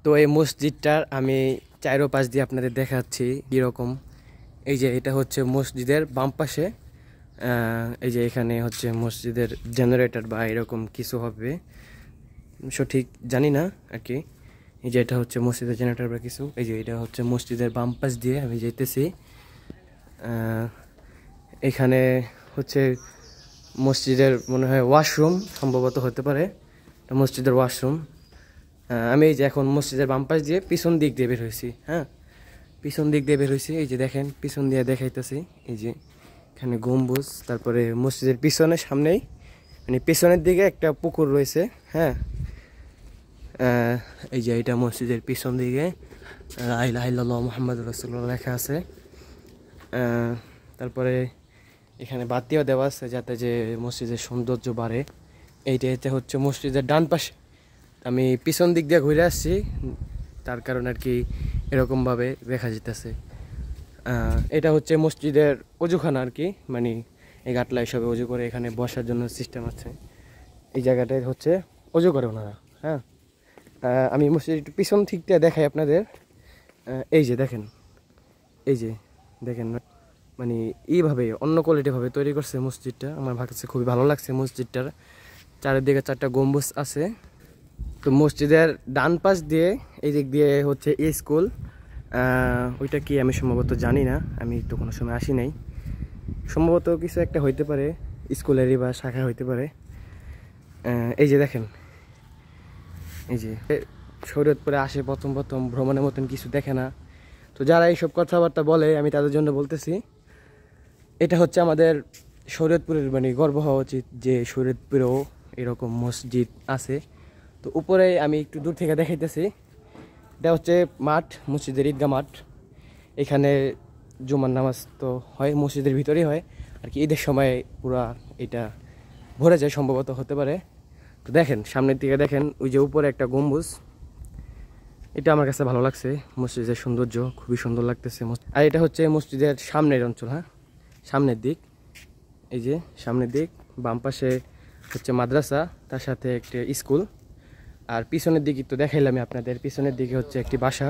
তো এই মসজিদটার আমি চারোপাশ দিয়ে আপনাদের দেখাচ্ছি কীরকম। এই যে এটা হচ্ছে মসজিদের বাম পাশে, এই যে এখানে হচ্ছে মসজিদের জেনারেটর বা এরকম কিছু হবে, সঠিক জানি না আর কি। এই যে এটা হচ্ছে মসজিদের জেনারেটর বা কিছু। এই যে এটা হচ্ছে মসজিদের বাম পাশ দিয়ে আমি যেতেছি। এখানে হচ্ছে মসজিদের মনে হয় ওয়াশরুম সম্ভবত হতে পারে, মসজিদের ওয়াশরুম। আমি এই যে এখন মসজিদের বাম পাশ দিয়ে পিছন দিক দিয়ে বের হয়েছি। হ্যাঁ, পিছন দিক দিয়ে বের হয়েছি। এই যে দেখেন পিছন দিয়ে দেখাইতেছি। এই যে এখানে গম্বুজ, তারপরে মসজিদের পিছনের সামনেই মানে পেছনের দিকে একটা পুকুর রয়েছে। হ্যাঁ, এই যে এটা মসজিদের পিছন দিকে লা ইলাহা ইল্লাল্লাহ মুহাম্মাদুর রাসূলুল্লাহ লেখা আছে। তারপরে এখানে বাতিও দেওয়া আছে যাতে যে মসজিদের সৌন্দর্য বাড়ে। এইটা হচ্ছে মসজিদের ডান পাশে। আমি পিছন দিক দিয়ে ঘুরে আসছি, তার কারণে আর কি এরকমভাবে দেখা যেতেছে। এটা হচ্ছে মসজিদের অজুখানা আর কি, মানে এই গাটলায় সবে অজু করে, এখানে বসার জন্য সিস্টেম আছে। এই জায়গাটায় হচ্ছে অজু করে ওনারা। হ্যাঁ, আমি মসজিদ একটু পিছন থেকে দেখাই আপনাদের। এই যে দেখেন, এই যে দেখেন, মানে এইভাবে অন্য কোয়ালিটিভাবে তৈরি করছে মসজিদটা। আমার কাছে খুবই ভালো লাগছে মসজিদটার। চারিদিকে 4টা গম্বুজ আছে। তো মসজিদের ডান পাশ দিয়ে এই দিক দিয়ে হচ্ছে স্কুল। ওইটা কি আমি সম্ভবত জানি না, আমি তো কোনো সময় আসি নাই। সম্ভবত কিছু একটা হইতে পারে, স্কুলেরই বা শাখা হইতে পারে। এই যে দেখেন, এই যে শরীয়তপুরে আসে প্রথম ভ্রমণের মতন কিছু দেখে না। তো যারা এইসব কথাবার্তা বলে আমি তাদের জন্য বলতেছি, এটা হচ্ছে আমাদের শরীয়তপুরের মানে গর্ব হওয়া উচিত যে শরীয়তপুরেও এরকম মসজিদ আছে। তো উপরে আমি একটু দূর থেকে দেখাইতেছি, এটা হচ্ছে মাঠ, মসজিদের ঈদগাহ মাঠ। এখানে জুমার নামাজ তো হয় মসজিদের ভিতরেই হয় আর কি। ঈদের সময় পুরা এটা ভরে যায় সম্ভবত, হতে পারে। তো দেখেন সামনের দিকে দেখেন, ওই যে উপরে একটা গম্বুজ, এটা আমার কাছে ভালো লাগছে। মসজিদের সৌন্দর্য খুবই সুন্দর লাগতেছে। আর এটা হচ্ছে মসজিদের সামনের অঞ্চল। হ্যাঁ, সামনের দিক, এই যে সামনের দিক। বাম পাশে হচ্ছে মাদ্রাসা, তার সাথে একটি স্কুল। আর পিছনের দিকে তো দেখাইলাম আপনাদের, পিছনের দিকে হচ্ছে একটি বাসা।